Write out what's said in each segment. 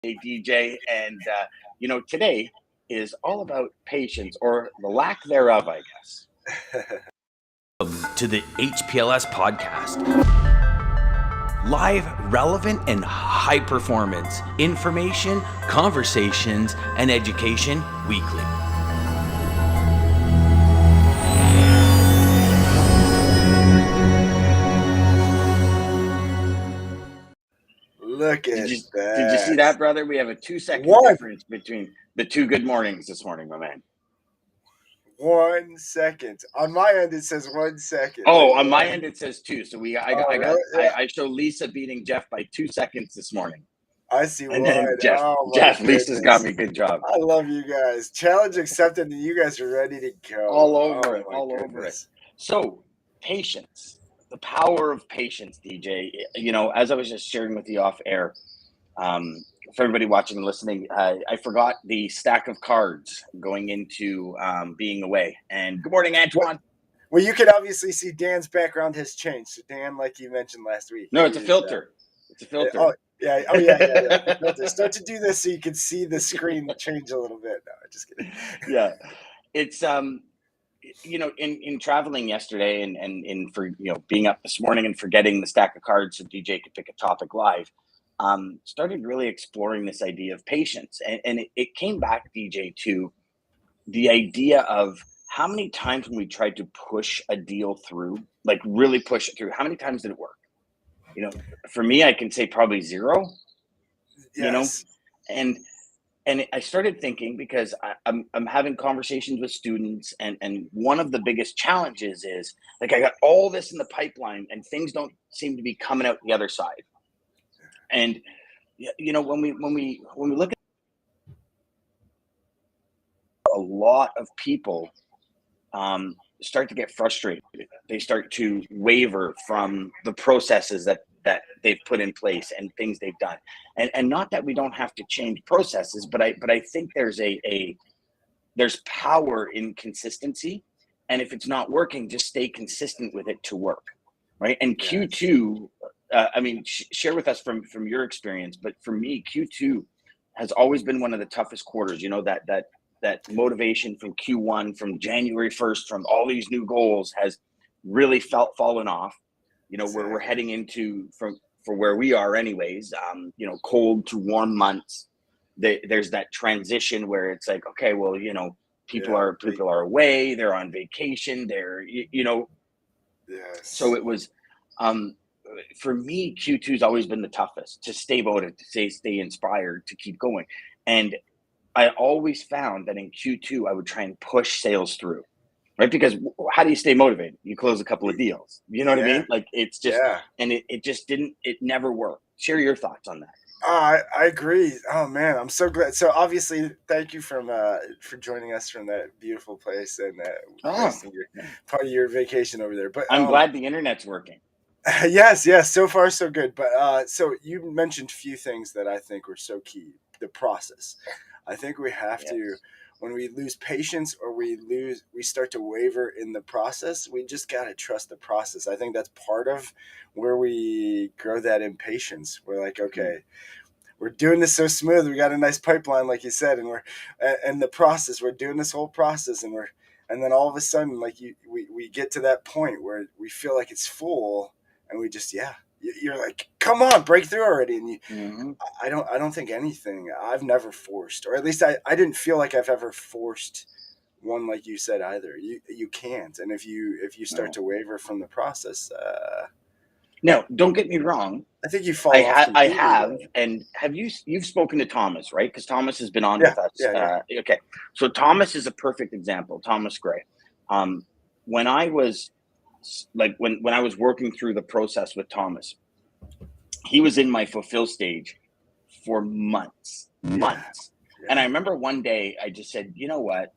DJ, and today is all about patience or the lack thereof, I guess. To the HPLS podcast. Live, relevant, and high performance information, conversations, and education weekly. Look at that. Did you see that, brother? We have a 2-second difference between the two good mornings this morning, my man. 1 second. On my end, it says 1 second. Oh, on my end, it says 2. So I show Lisa beating Jeff by 2 seconds this morning. I see and one. Jeff, Lisa's got me. Good job. I love you guys. Challenge accepted, and you guys are ready to go. All over it. So, patience. The power of patience, DJ. As I was just sharing with you off air, for everybody watching and listening, I forgot the stack of cards going into being away. And good morning, Antoine. Well, you can obviously see Dan's background has changed. So Dan, like you mentioned last week. No, it's a filter. It's a filter. Oh, yeah. Filter. Start to do this so you can see the screen change a little bit. No, just kidding. Yeah. It's in traveling yesterday and for being up this morning and forgetting the stack of cards so DJ could pick a topic live, started really exploring this idea of patience. And it came back, DJ, to the idea of how many times when we tried to push a deal through, like really push it through, how many times did it work? For me, I can say probably 0, yes. And I started thinking, because I'm having conversations with students, and one of the biggest challenges is, like, I got all this in the pipeline and things don't seem to be coming out the other side. And when we look at a lot of people start to get frustrated. They start to waver from the processes that they've put in place and things they've done. And not that we don't have to change processes, but I think there's there's power in consistency. And if it's not working, just stay consistent with it to work, right? And Q2, share with us from your experience, but for me, Q2 has always been one of the toughest quarters. That motivation from Q1, from January 1st, from all these new goals has really fallen off. We're heading into for where we are anyways, cold to warm months. There's that transition where it's like, okay, well, people are away, they're on vacation, Yes. So it was, for me, Q2's always been the toughest to stay motivated, to stay inspired, to keep going. And I always found that in Q2, I would try and push sales through, right? Because how do you stay motivated? You close a couple of deals. You know what I mean? Like, it's just, and it just it never worked. Share your thoughts on that. I agree. Oh man, I'm so glad. So obviously, thank you for joining us from that beautiful place and part of your vacation over there. But I'm glad the internet's working. Yes. So far, so good. But so you mentioned a few things that I think were so key. The process. I think we have to, when we lose patience or we start to waver in the process, we just got to trust the process. I think that's part of where we grow that impatience. We're like, okay, we're doing this so smooth. We got a nice pipeline, like you said, and the process, we're doing this whole process, and then all of a sudden, like we get to that point where we feel like it's full, and we just, you're like, come on, break through already. And I don't think anything, I've never forced, or at least I didn't feel like I've ever forced one, like you said, either. You can't. And if you start to waver from the process, no, don't get me wrong. I think you fall off. I have. And you've spoken to Thomas, right? Because Thomas has been on with us. Okay. So Thomas is a perfect example. Thomas Gray. When I was when I was working through the process with Thomas, he was in my fulfill stage for months. And I remember one day I just said, you know what,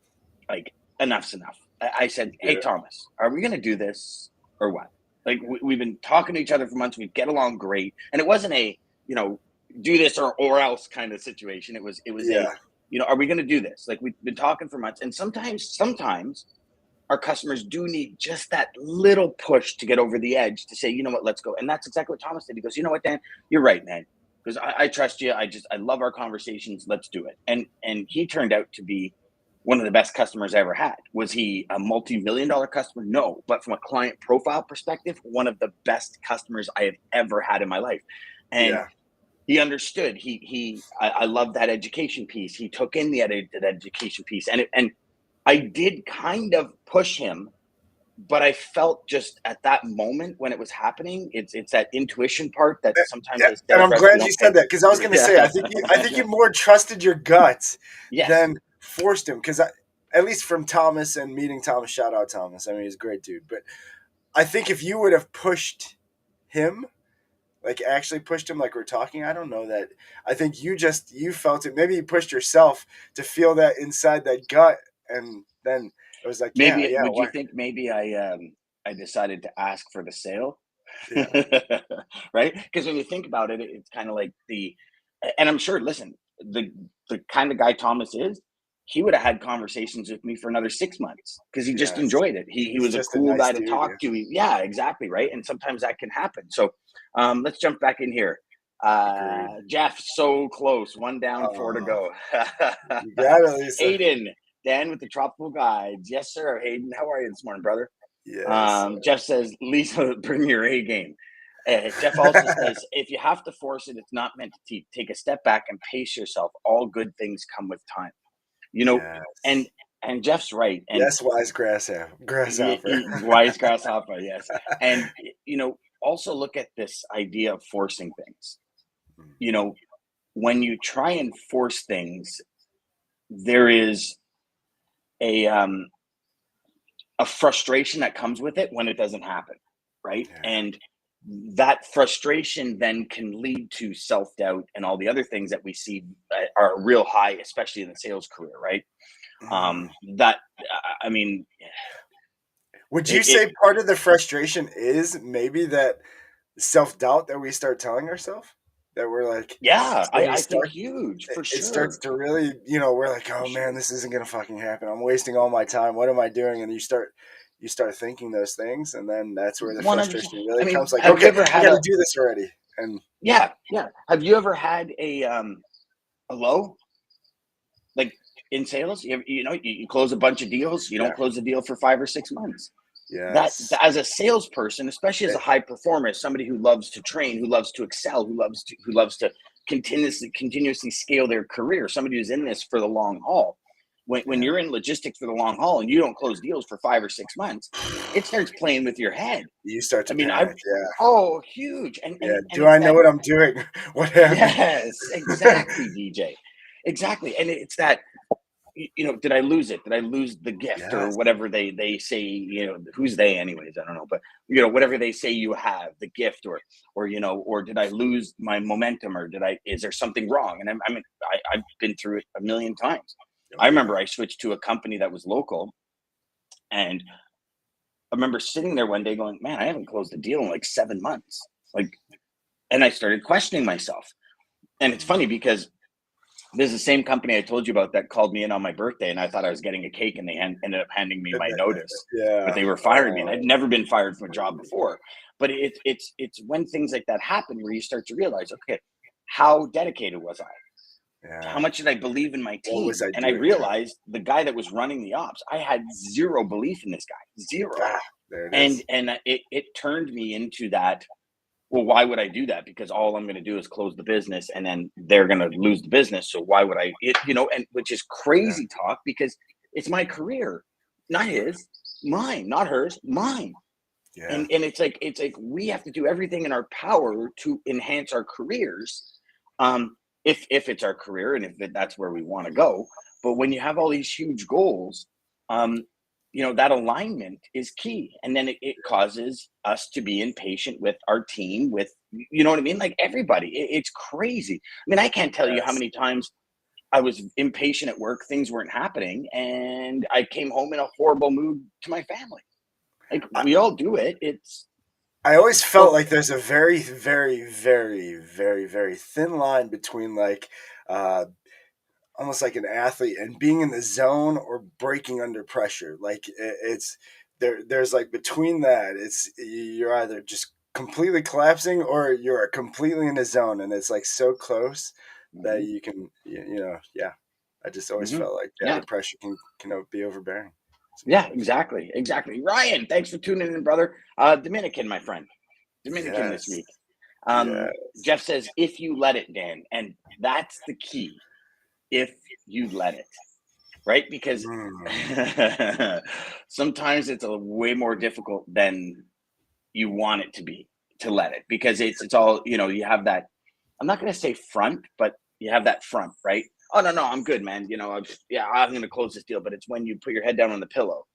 like, enough's enough. I said, hey, Thomas, are we going to do this or what? Like, we've been talking to each other for months. We get along great. And it wasn't a, do this or else kind of situation. It was are we going to do this? Like, we've been talking for months. And sometimes our customers do need just that little push to get over the edge to say, you know what, let's go. And that's exactly what Thomas did. He goes, you know what, Dan, you're right, man. because I trust you. I love our conversations. Let's do it. And he turned out to be one of the best customers I ever had. Was he a multi-million-dollar customer? No, but from a client profile perspective, one of the best customers I have ever had in my life. And Yeah. he understood. I love that education piece. He took in the education piece, and I did kind of push him, but I felt just at that moment when it was happening, it's that intuition part that sometimes Yeah, as and sales I'm reps we glad you don't said pay. that because I was going to say Yeah. I think you more trusted your gut Yes. than forced him because at least from Thomas and meeting Thomas, shout out Thomas. I mean, he's a great dude, but I think if you would have pushed him, like actually pushed him, like we're talking, I don't know that. I think you felt it. Maybe you pushed yourself to feel that inside that gut, and then it was like, yeah, Maybe yeah, would you why, think maybe I decided to ask for the sale? yeah, Right? Because when you think about it, it's kind of like and I'm sure, listen, the kind of guy Thomas is, he would have had conversations with me for another 6 months because he just yes. enjoyed it. He He's was a just a cool nice guy to dude. talk to. Yeah, exactly, right? And sometimes that can happen. So let's jump back in here. Agreed. Jeff, so close. One down, four to Oh, go. you got it, Lisa. Hayden, Dan with the Tropical Guides. Yes, sir. Hayden, how are you this morning, brother? Yes. Jeff says, Lisa, bring your A game. Jeff also says, if you have to force it, it's not meant to teach. Take a step back and pace yourself. All good things come with time. You know, and Yes. and Jeff's right. And Yes, wise grasshopper. wise grasshopper, yes. And also look at this idea of forcing things. You know, when you try and force things, there is a um, a frustration that comes with it when it doesn't happen, right? Yeah. And that frustration then can lead to self-doubt and all the other things that we see are real high, especially in the sales career, right? Mm. That I mean, Would you it say part of the frustration is maybe that self doubt that we start telling ourselves? That we're like, yeah, so we I think start, huge for it starts sure, to really, we're like, for oh man, sure. this isn't gonna fucking happen. I'm wasting all my time. What am I doing? And you start thinking those things, and then that's where the 100%. frustration I really mean, comes. Like, have you okay, ever I had got to a do this already. And yeah? Have you ever had a low, like, in sales? You close a bunch of deals, you don't yeah, close a deal for 5 or 6 months. That yes, as a salesperson, especially as a high performer, as somebody who loves to train, who loves to excel, who loves to continuously scale their career, somebody who's in this for the long haul. When yeah. you're in logistics for the long haul and you don't close deals for 5 or 6 months, it starts playing with your head. You start I to mean, I panic. Yeah, oh, huge. And yeah. and and Do I it's know that. what I'm doing? What happened? Yes, exactly, DJ. Exactly. And it's that, did I lose it? Did I lose the gift or Yes. whatever they say, who's they anyways? I don't know. But whatever they say you have, the gift or did I lose my momentum or is there something wrong? And I've been through it a million times. Oh I yeah. remember I switched to a company that was local, and I remember sitting there one day going, man, I haven't closed a deal in like 7 months. Like, and I started questioning myself. And it's Mm. funny because this is the same company I told you about that called me in on my birthday, and I thought I was getting a cake, and they ended up handing me my notice. But Yeah. they were firing me, and I'd never been fired from a job before. But it's when things like that happen where you start to realize, okay, how dedicated was I? How Yeah. much did I believe in my What was team? I And I doing? Yeah. realized the guy that was running the ops, I had zero belief in this guy, zero. Ah, there it And is. and it turned me into that. Well, why would I do that? Because all I'm going to do is close the business and then they're going to lose the business. So why would and which is Yeah. crazy talk because it's my career, not his, mine, not hers, mine. Yeah. And it's like we have to do everything in our power to enhance our careers. If it's our career and that's where we want to go. But when you have all these huge goals, um, that alignment is key. And then it causes us to be impatient with our team, with, you know what I mean? Like everybody, it's crazy. I mean, I can't tell you how Yes. many times I was impatient at work, things weren't happening, and I came home in a horrible mood to my family. Like I, we all do it. It's I always felt so like there's a very, very, very, very, very thin line between like uh almost like an athlete and being in the zone or breaking under pressure. Like it's there's like between that, it's you're either just completely collapsing or you're completely in a zone, and it's like so close that Hmm. you can, yeah. I just always Hmm. felt like, yeah, Yeah. the pressure can be overbearing Yeah, sometimes. exactly. Exactly. Ryan, thanks for tuning in, brother. Dominican, my friend. Dominican this Yes. week. Yeah. Jeff says, if you let it, Dan. And that's the key. If you let it, right? Because Mm. sometimes it's a way more difficult than you want it to be to let it, because it's all, you have that, I'm not going to say front, but you have that front, right? Oh, no, I'm good, man. I'm going to close this deal. But it's when you put your head down on the pillow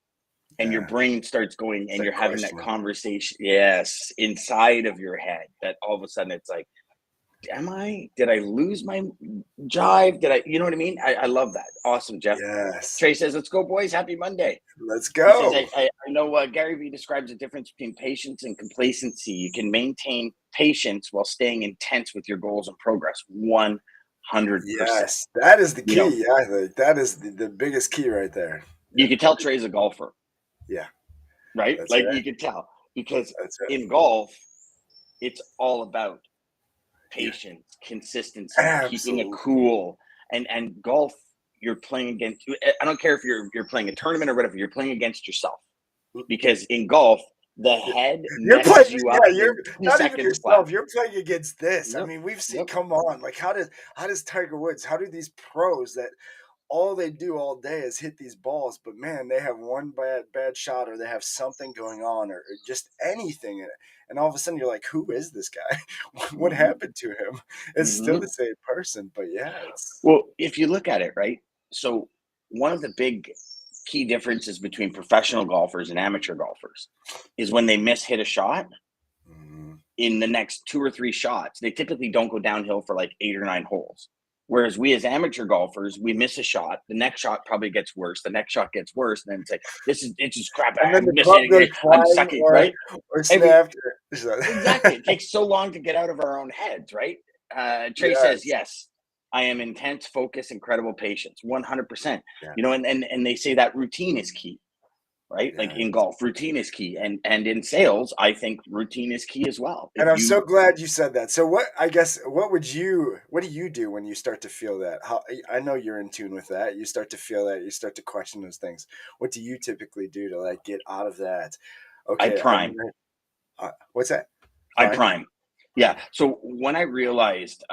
and your Yeah. brain starts going It's and that you're having that question. conversation, yes, inside of your head, that all of a sudden it's like, did I lose my jive? You know what I mean? I love that. Awesome, Jeff. Yes. Trey says, let's go, boys. Happy Monday. Let's He says, go. I know Gary Vee describes the difference between patience and complacency. You can maintain patience while staying intense with your goals and progress. 100%. Yes. That is the You know, key. Yeah. That is the biggest key right there. you Yeah. can tell Trey's a golfer, Yeah. right? That's Like, right. you can tell, because That's right. in golf, it's all about Yeah. patience, consistency, keeping a Absolutely. cool, and golf. You're playing against. I don't care if you're playing a tournament or whatever. You're playing against yourself, because in golf, the head You're playing, messes you up yeah. You're in two not even seconds flat. yourself. You're playing against this. I Yep. mean, we've seen. Yep. Come on, like how does Tiger Woods? How do these pros that all they do all day is hit these balls, but man, they have one bad shot, or they have something going on, or just anything in it, and all of a sudden you're like, who is this guy? What Hmm. happened to him? It's still the Hmm. same person, but yeah, it's Well, if you look at it, right? So one of the big key differences between professional golfers and amateur golfers is when they hit a shot, mm, in the next two or three shots, they typically don't go downhill for like 8 or 9 holes. Whereas we as amateur golfers, we miss a shot, the next shot probably gets worse, the next shot gets worse, and then it's like, it's just crap. and then I'm the club missing goes it. I'm flying sucking, or right? Every snapped. Exactly. It takes so long to get out of our own heads, right? Trey says, Yes, yes, I am intense, focus, incredible patience. 100%. yeah, And they say that routine is key, right? Like yeah. in golf, routine is key. And in sales, I think routine is key as well. And If I'm so you glad you said that. So what do you do when you start to feel that? How I know you're in tune with that. You start to feel that, you start to question those things. What do you typically do to like get out of that? I Okay, prime, what's that? I Prime? prime. Yeah. So when I realized,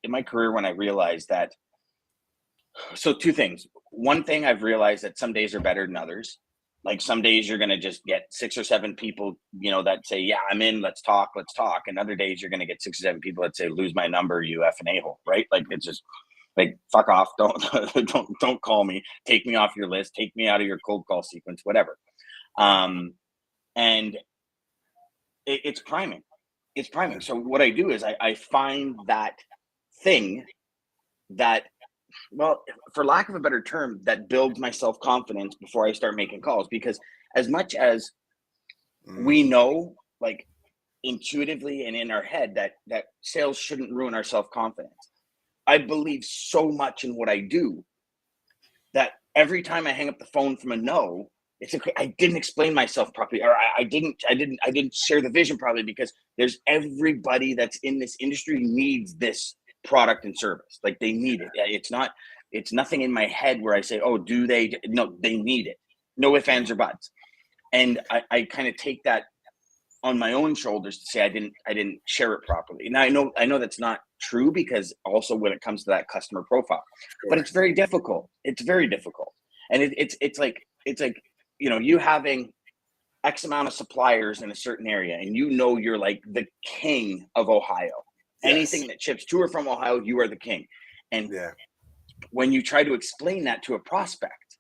in my career, when I realized that, so two things. One thing, I've realized that some days are better than others. Like some days you're going to just get 6 or 7 people, that say, yeah, I'm in, let's talk, let's talk. And other days you're going to get 6 or 7 people that say, lose my number, you F and a-hole, right? Like it's just like, fuck off. Don't, don't call me, take me off your list, take me out of your cold call sequence, whatever. Yeah. Um, and it's priming. It's priming. So what I do is I find that thing that, well, for lack of a better term, that builds my self confidence before I start making calls. Because as much as Mm, we know, like intuitively and in our head, that sales shouldn't ruin our self confidence, I believe so much in what I do that every time I hang up the phone from a no, it's okay. I didn't explain myself properly, or I didn't share the vision properly, because there's everybody that's in this industry needs this product and service. Like they need it. It's nothing in my head where I say, oh, do they? No, they need it. No ifs, mm, ands, or buts. And I kind of take that on my own shoulders to say I didn't share it properly. Now I know that's not true, because also when it comes to that customer profile, of but it's course. very difficult. It's very difficult, and it's like you having X amount of suppliers in a certain area, and you're like the king of Ohio. Yes. Anything that ships to or from Ohio, you are the king. And Yeah. when you try to explain that to a prospect,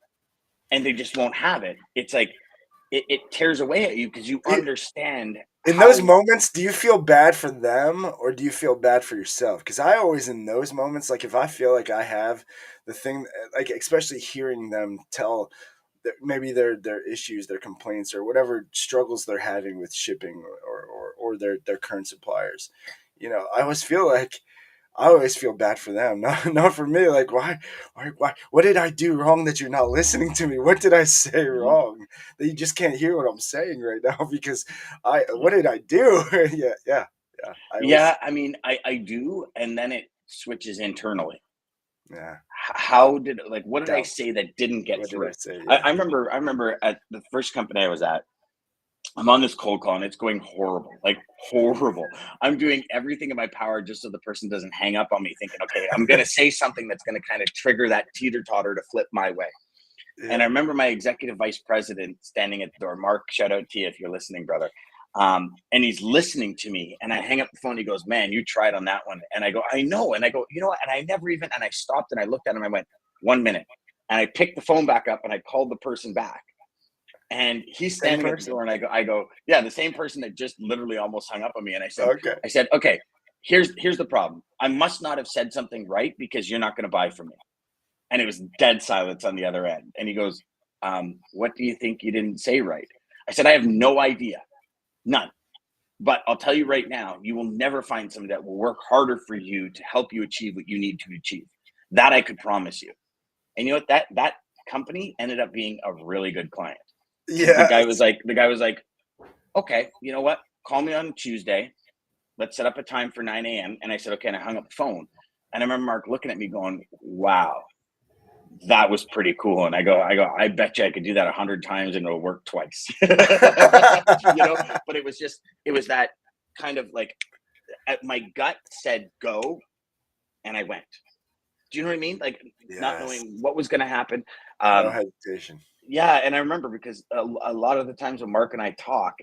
and they just won't have it, it's like it tears away at you, because you understand In those how. moments, do you feel bad for them or do you feel bad for yourself? Because I always, in those moments, like if I feel like I have the thing, like especially hearing them tell that maybe their issues, their complaints, or whatever struggles they're having with shipping or their current suppliers, I always feel like I always feel bad for them, not for me. Like, why, what did I do wrong that you're not listening to me? What did I say Mhm. wrong that you just can't hear what I'm saying right now? Because what Yeah. did I do? Yeah. I always, Yeah, I mean, I do, and then it switches internally. yeah, How did like what did I doubt. say that didn't get What did I through? say? I, Yeah. I remember I remember at the first company I was at, I'm on this cold call and it's going horrible, like horrible. I'm doing everything in my power just so the person doesn't hang up on me, thinking, okay, I'm gonna say something that's gonna kind of trigger that teeter totter to flip my way. And I Yeah. remember my executive vice president standing at the door. Mark, shout out to you if you're listening, brother. And he's listening to me. And I hang up the phone. He goes, "Man, you tried on that one." And I go, "I know." And I go, "You know what?" And I never even, and I stopped and I looked at him. I went, "1 minute." And I picked the phone back up and I called the person back. And he's Same standing at the person. door. And I go, "Yeah, the same person that just literally almost hung up on me." And Okay. I said, "Okay, here's the problem. I must not have said something right because you're not going to buy from me." And it was dead silence on the other end. And he goes, "What do you think you didn't say right?" I said, "I have no idea, none. But I'll tell you right now, you will never find somebody that will work harder for you to help you achieve what you need to achieve. That I could promise you." And you know what? That company ended up being a really good client because Yes. the guy was like, "Okay, you know what? Call me on Tuesday. Let's set up a time for 9 a.m." And I said, "Okay." And I hung up the phone. And I remember Mark looking at me going, "Wow, that was pretty cool." And I bet you I could do that 100 times and it'll work twice. But it was that kind of like my gut said go and I went. Do you know what I mean? Like not Yes. knowing what was going to happen. No Um, hesitation. yeah. And I remember because a lot of the times when Mark and I talk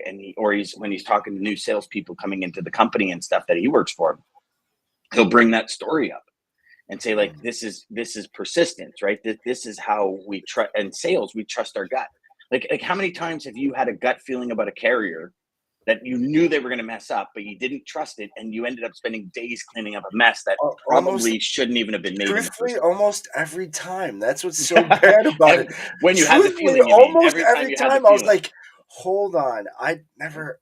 when he's talking to new salespeople coming into the company and stuff that he works for, he'll bring that story up and say like Mm. this is persistence, right? This is how we trust in sales. We trust our gut. Like how many times have you had a gut feeling about a carrier that you knew they were going to mess up, but you didn't trust it, and you ended up spending days cleaning up a mess that Almost, probably shouldn't even have been made in the truthfully, first place? almost every time. That's what's so bad about it. When you had the Truthfully, feeling, you mean almost every time every you had the time I was feeling. like, hold on, I never,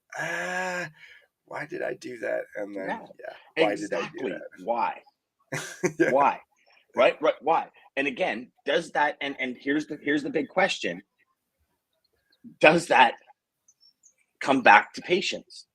why did I do that? And then, Yeah, yeah, why did I do exactly. Why? that? Yeah. Why? Right? Why? And again, does that? And here's the big question: does that come back to patience?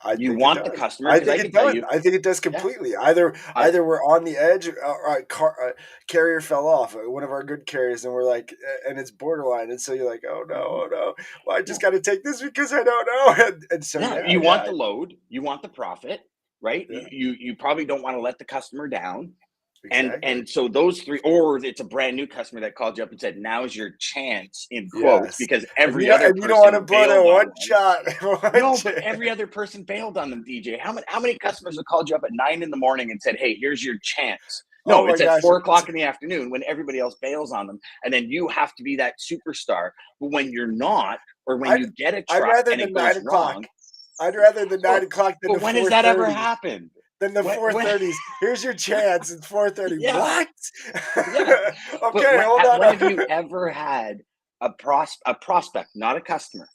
I You think it want the does. customer I because think I it can tell does. you, I think it does yeah, completely. Either I we're on the edge, or a carrier fell off, one of our good carriers, and we're like, and it's borderline, and so you're like, oh no, mhm, oh no, well, I just yeah. got to take this because I don't know, and so Yeah, yeah, you want yeah, the load, you want the profit, right? yeah, You probably don't want to let the customer down. And exactly. and so those three, or it's a brand new customer that called you up and said, "Now's your chance," in quotes, Yes, because and every other you don't want to person blow that bailed on one them. shot, one No, but chance. every other person bailed on them, DJ. How many customers have called you up at 9 in the morning and said, "Hey, here's your chance"? Oh No, my it's at gosh, 4 o'clock in the afternoon when everybody else bails on them. And then you have to be that superstar. But when you're not, or when I'd you get a I'd truck rather and the it goes 9 o'clock. wrong, I'd rather the but 9 o'clock than but the when has four that ever thirty. happened? Then the When 4:30s. Here's your chance. It's 4:30. yeah, What? yeah. But Okay, hold on. when have you ever had a prospect, not a customer,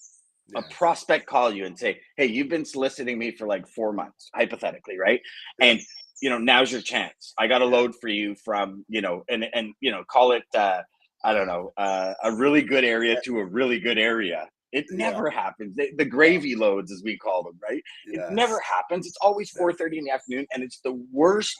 a Yes. prospect call you and say, "Hey, you've been soliciting me for like 4 months, hypothetically, right? And Yes. now's your chance. I got a Yeah. load for you from and call it I don't know a really good area Eh, to a really good area." It yeah. never happens. The No. gravy loads, as we call them, right? It never Yes. happens. It's always No. 4:30 in the afternoon, and it's the worst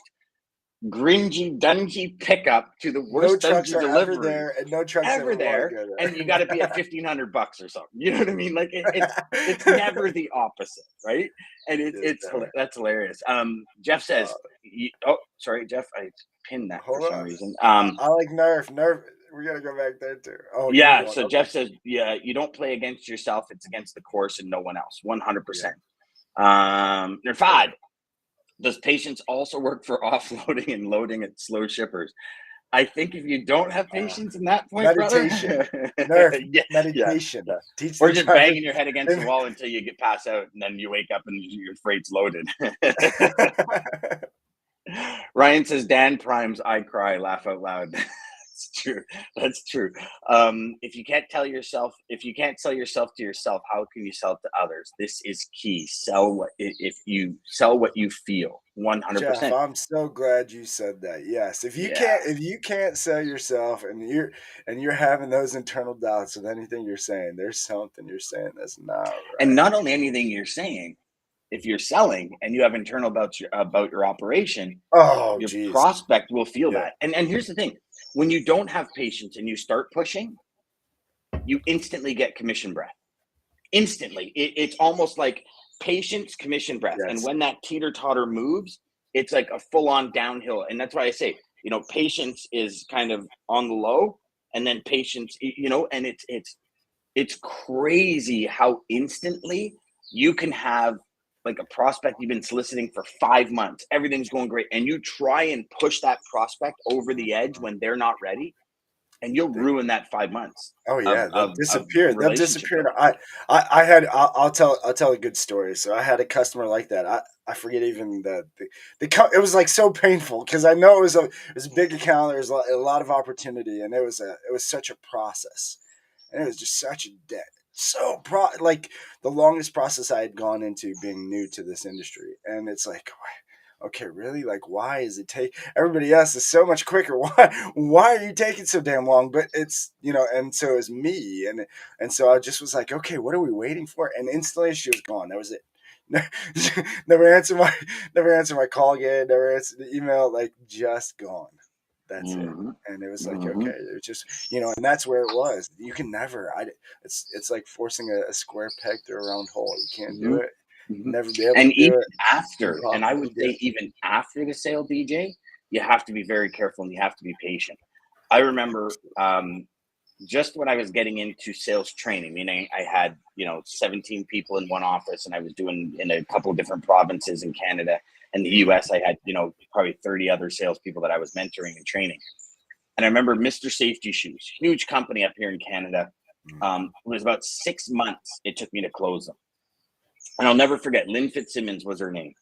gringy, dungy pickup to the No worst trucks dungy are ever delivery there, and no trucks ever ever want to there, go and you got to be at there. $1,500 or something. You know what I mean? Like it's never the opposite, right? And It's never. that's hilarious. Jeff Uh, says, "Oh, sorry, Jeff, I pinned that for hold some on. reason." I like Nerf. Nerf. We gotta go back there too. Oh, you're Yeah. going. So Okay. Jeff says, "Yeah, you don't play against yourself; it's against the course and no one else. 100%." Yeah. Nirfad, does patience also work for offloading and loading at slow shippers? I think if you don't have Uh, patience in that point, brother, meditation. Nerf. yeah, yeah, Meditation. yeah, Teach or the just driver. banging your head against the wall until you get pass out, and then you wake up and your freight's loaded. Ryan says Dan Prime's "I cry, laugh out loud." true. That's true. If you can't sell yourself to yourself, how can you sell it to others? This is key. If you sell what you feel, Jeff, 100%. I'm so glad you said that. Yes, Yeah. if you can't sell yourself and you're having those internal doubts with anything you're saying, there's something you're saying that's not And right. not only anything you're saying, if you're selling and you have internal about your operation, Oh, your geez. prospect will feel Yeah. that. And here's the thing: when you don't have patience and you start pushing, you instantly get commission breath. Instantly, it's almost like patience, commission breath. And Yes. when that teeter totter moves, it's like a full on downhill. And that's why I say, patience is kind of on the low, and then patience, and it's crazy how instantly you can have like a prospect you've been soliciting for 5 months. Everything's going great. And you try and push that prospect over the edge when they're not ready, and you'll ruin that 5 months Oh of, yeah, they'll of, of disappear. They'll relationship disappear. building. I had. I'll tell a good story. So I had a customer like that. I forget even it was like so painful because I know it was a big account. There was a lot of opportunity, and it was such a process, and it was just such a debt. Like the longest process I had gone into being new to this industry, and it's like, okay, really? Like, why is it take everybody else is so much quicker? Why are you taking so damn long? But it's and so is me, and so I just was like, okay, what are we waiting for? And instantly she was gone. That was it. never answer my call again. Never answer the email. Like just gone. That's it. Mm-hmm. And it was like, Mm-hmm. okay, it's just and that's where it was. You can never. It's like forcing a square peg through a round hole. You can't do Mm-hmm. it. Mm-hmm. Never be able And to even do it. after, and I Impossible would to do. say even after the sale, DJ, you have to be very careful and you have to be patient. I remember just when I was getting into sales training, meaning I had, 17 people in one office, and I was doing in a couple of different provinces in Canada and the US, I had, probably 30 other salespeople that I was mentoring and training. And I remember Mr. Safety Shoes, huge company up here in Canada. It was about 6 months it took me to close them. And I'll never forget, Lynn Fitzsimmons was her name.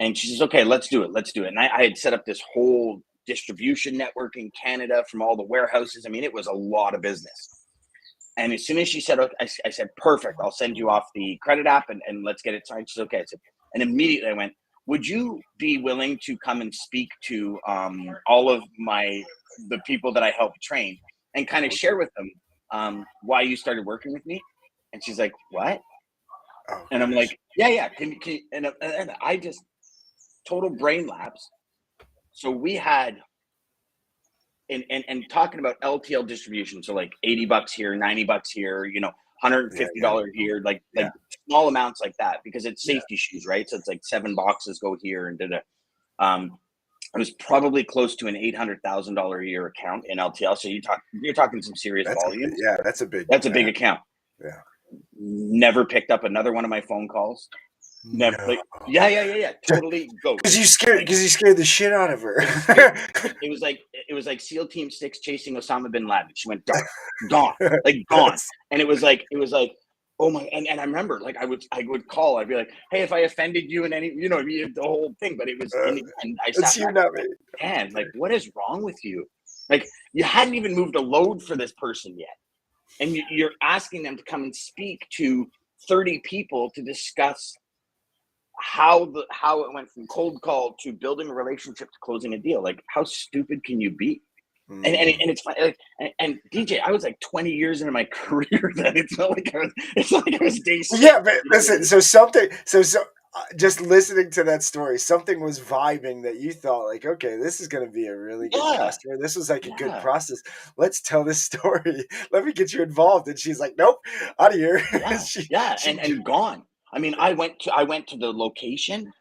And she says, okay, let's do it. Let's do it. And I had set up this whole distribution network in Canada from all the warehouses. I mean, it was a lot of business. And as soon as she said, okay, I said, perfect, I'll send you off the credit app and let's get it signed. She said, okay. I said, and immediately I went, would you be willing to come and speak to all of the people that I helped train and kind of share with them why you started working with me? And she's like, what? Oh And I'm gosh. like, yeah. Can you, and I just total brain lapse. So we had, and talking about LTL distribution, so like $80 here, $90 here, Yeah. $150 here, like Yeah. small amounts like that, because it's Yeah. safety shoes, right? So it's like 7 boxes go here and da-da. It was probably close to an $800,000 a year account in LTL. So you're talking some serious volumes. That's a big That's a big account. yeah. Never picked up another one of my phone calls. Never, No. like, yeah. Totally ghost. Because you scared the shit out of her. It was like SEAL Team 6 chasing Osama bin Laden. She went dark, gone, like gone. And it was like, oh my, and I remember like I would call, I'd be like, hey, if I offended you in any, the whole thing, but it was and I It's sat you, back not and me. went, man, like what is wrong with you? Like you hadn't even moved a load for this person yet. And you're asking them to come and speak to 30 people to discuss how it went from cold call to building a relationship to closing a deal. Like how stupid can you be? And it's fine. Like, and DJ, I was like 20 years into my career then. It's not like I was day 6. Yeah, but You know what I listen. mean? So just listening to that story, something was vibing that you thought like, okay, this is going to be a really good Yeah, customer. This was like a good yeah, process. Let's tell this story. Let me get you involved. And she's like, nope, out of here. yeah, she, yeah, she, and gone. I mean, yeah. I went to the location.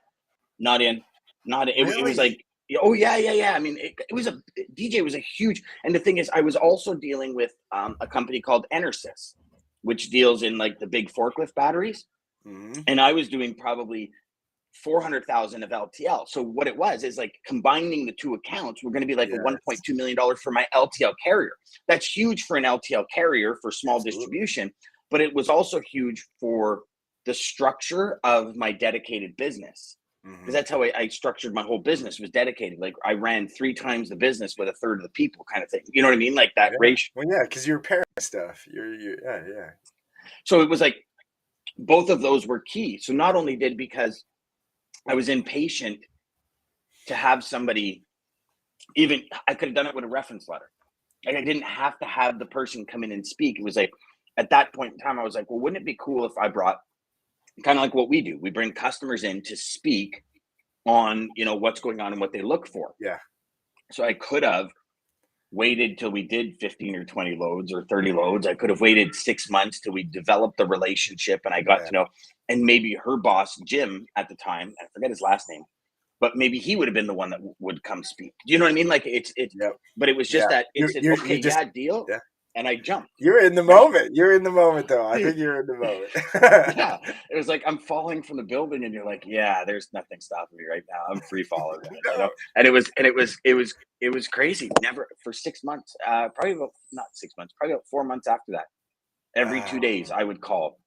Not in, not in. It was Really? like, oh yeah. I mean, it was DJ was a huge. And the thing is, I was also dealing with a company called Enersys, which deals in like the big forklift batteries, Hmm. and I was doing probably 400,000 of LTL. So what it was is like combining the two accounts, we're going to be like a Yes, $1.2 million for my LTL carrier. That's huge for an LTL carrier for small absolutely. distribution, but it was also huge for the structure of my dedicated business. because that's how I structured my whole business, was dedicated. Like I ran 3 times the business with a third of the people, kind of thing. You know what I mean? Like that ratio. Well, yeah, because you're pairing stuff. Yeah. So it was like both of those were key. So not only did, because I was impatient to have somebody, even I could have done it with a reference letter. Like I didn't have to have the person come in and speak. It was like at that point in time, I was like, well, wouldn't it be cool if I brought kind of like what we do? We bring customers in to speak on, you know, what's going on and what they look for. Yeah. So I could have waited till we did 15 or 20 loads or 30 loads. I could have waited 6 months till we developed the relationship and I got to know, and maybe her boss, Jim, at the time, I forget his last name, but maybe he would have been the one that would come speak. Do you know what I mean? Like but it was just that it said, okay, deal. Yeah. And I jumped. You're in the moment. You're in the moment, though. I think you're in the moment. Yeah. It was like I'm falling from the building and you're like, yeah, there's nothing stopping me right now. I'm free falling. You know? And it was crazy. Never for 6 months, probably about not 6 months, probably about 4 months after that. Every 2 days I would call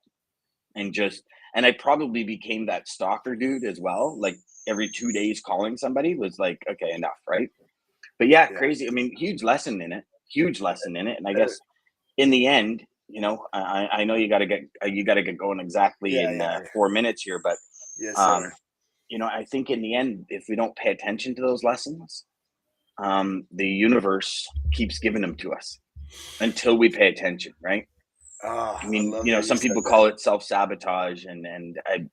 and I probably became that stalker dude as well. Like every 2 days calling somebody was like, okay, enough, right? But yeah, crazy. I mean, huge lesson in it. And I guess in the end, you know, I know you got to get going exactly in 4 minutes here, but yes, sir. you know, I think in the end, if we don't pay attention to those lessons, the universe keeps giving them to us until we pay attention, right? I mean, you know, some people call it self-sabotage, and I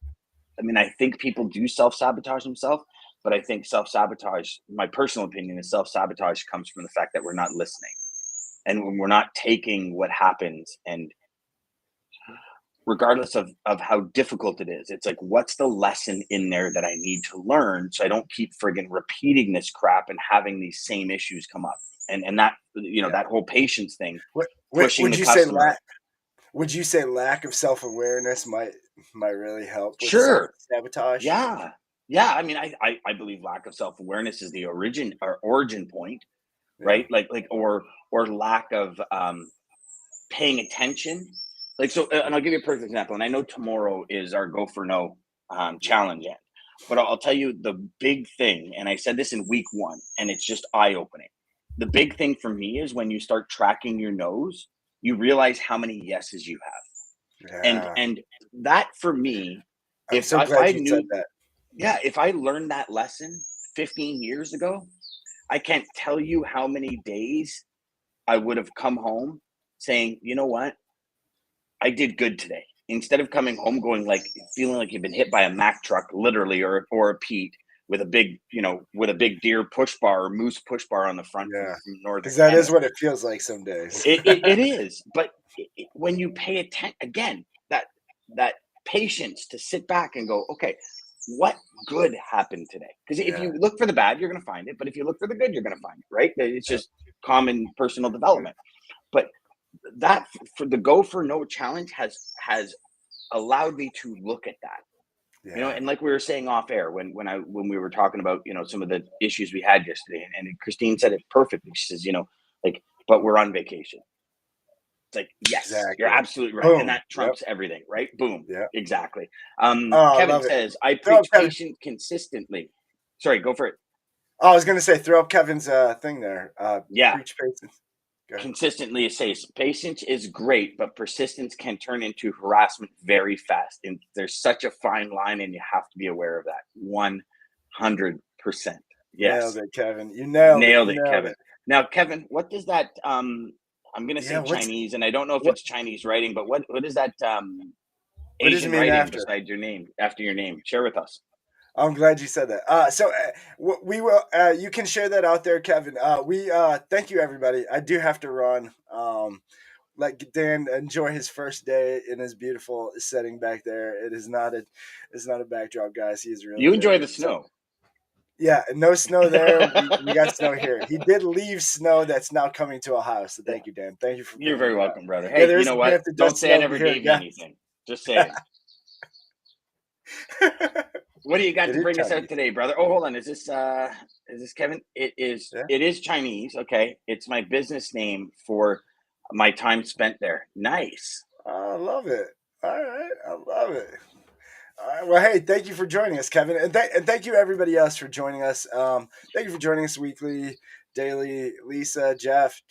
mean, I think people do self-sabotage themselves, but I think self-sabotage, my personal opinion is self-sabotage comes from the fact that we're not listening. And when we're not taking what happens, and regardless of how difficult it is, it's like, what's the lesson in there that I need to learn so I don't keep friggin' repeating this crap and having these same issues come up? And that, you know, that whole patience thing. Would you say lack of self-awareness might really help with sabotage? Yeah. I mean, I believe lack of self-awareness is the origin point, right? Like or lack of paying attention. Like, so, and I'll give you a perfect example. And I know tomorrow is our Go for No challenge end, but I'll tell you the big thing. And I said this in week 1, and it's just eye-opening. The big thing for me is when you start tracking your no's, you realize how many yeses you have. And that for me, if I knew, said that. Yeah, if I learned that lesson 15 years ago, I can't tell you how many days I would have come home saying, you know what? I did good today. Instead of coming home going like feeling like you've been hit by a Mack truck, literally, or a Pete with a big, you know, with a big deer push bar or moose push bar on the front from northern. Because that is what it feels like some days. It is. But when you pay attention, again, that patience to sit back and go, okay, what good happened today? Because if you look for the bad, you're going to find it. But if you look for the good, you're going to find it, right? It's just common personal development. But that for the Go for No challenge has allowed me to look at that. You know, and like we were saying off air when we were talking about, you know, some of the issues we had yesterday, and Christine said it perfectly. She says, you know, like, but we're on vacation. It's like, yes, you're absolutely right. Boom. And that trumps everything, right? Boom. Yeah, exactly. Kevin says, I preach patience consistently. Sorry, go for it. Oh, I was going to say, throw up Kevin's thing there. Preach patience. Consistently, it says patience is great, but persistence can turn into harassment very fast. And there's such a fine line, and you have to be aware of that. 100%. Yes. Nailed it, Kevin. You nailed it, Kevin. Now, Kevin, what does that I'm going to say Chinese, and I don't know if it's Chinese writing, but what is that Asian writing beside your name, after your name? Share with us. I'm glad you said that. So we will. You can share that out there, Kevin. We thank you, everybody. I do have to run. Let Dan enjoy his first day in his beautiful setting back there. It's not a backdrop, guys. He is really. You enjoy the snow. Yeah, no snow there. we got snow here. He did leave snow that's now coming to a house. So thank you, Dan. Thank you for. You're very welcome, brother. Hey, you know what? Don't say I never gave you anything. Just saying. What do you got to bring us out today, brother? Oh, hold on. Is this Kevin? It is. Yeah. It is Chinese. Okay, it's my business name for my time spent there. Nice. I love it. All right, I love it. All right. Well, hey, thank you for joining us, Kevin, and thank you everybody else for joining us. Thank you for joining us weekly, daily. Lisa, Jeff.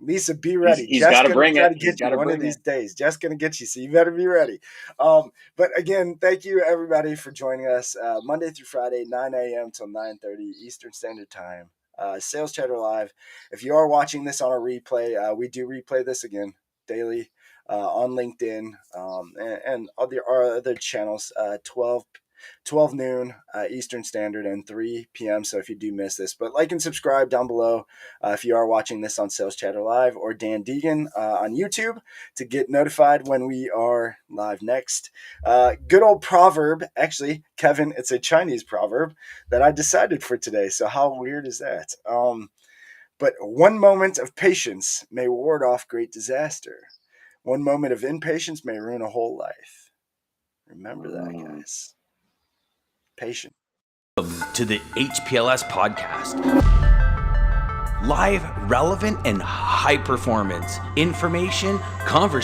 Lisa, be ready. He's Jeff's got to gonna bring try it. to He's get got you to one of bring it. these days. Jeff's gonna get you, so you better be ready. But again, thank you everybody for joining us Monday through Friday, 9 a.m. till 9:30 Eastern Standard Time. Sales Chatter Live. If you are watching this on a replay, we do replay this again daily on LinkedIn and our other channels. 12 noon Eastern Standard and 3 p.m. So if you do miss this, but like and subscribe down below if you are watching this on Sales Chatter Live or Dan Deegan on YouTube to get notified when we are live next. Good old proverb. Actually, Kevin, it's a Chinese proverb that I decided for today. So how weird is that? But one moment of patience may ward off great disaster. One moment of impatience may ruin a whole life. Remember that, guys. Patience. To the HPLS podcast. Live, relevant, and high performance information, conversation.